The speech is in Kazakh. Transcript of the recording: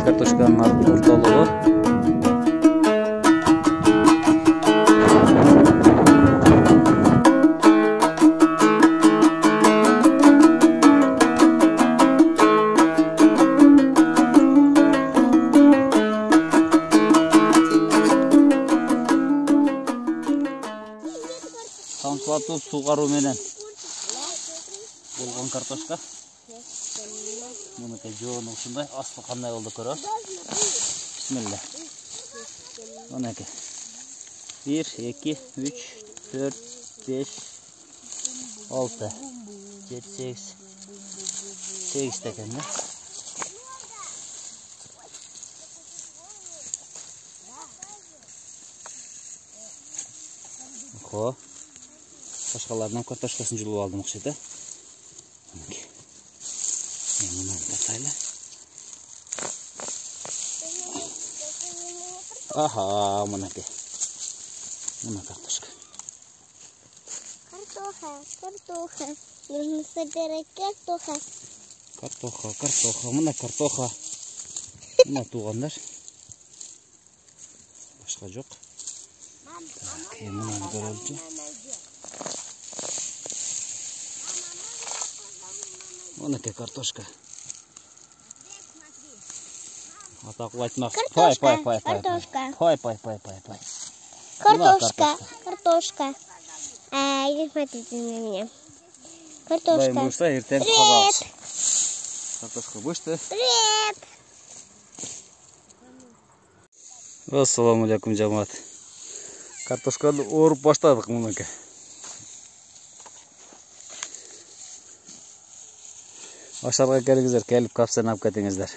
Картошканың орталығы. Тамшылатып суғару менен болған картошка. Мұныкі жоғын ұшындай асты қандай олды көрі. Бисмилля. Мұныкі 1, 2, 3, 4, 5, 6, 7, 8, 8 тәкен. Қо. Башқаларынан картошкасын жылып алдым ұқшайды. Мұнан тартайлы. Аха, мұнаке. Мұна картошка. Картоха. Нужно собирать картоха. Картоха. Мұна картоха. Мұна туғандар. Башқа жоқ. Мұнаны көрелді. Мұныке картошка. Атақыл айтмақ. Пай. Картошка. Не смотрите на меня. Картошка. Дайым бұшта, ертен қабағыз. Картошка бұшты. Привет. Ассаламу алейкум, жамаат. Картошканы орып баштадық мұныке. Ашарға келіңіздер, келіп капсан ап кетіңіздер.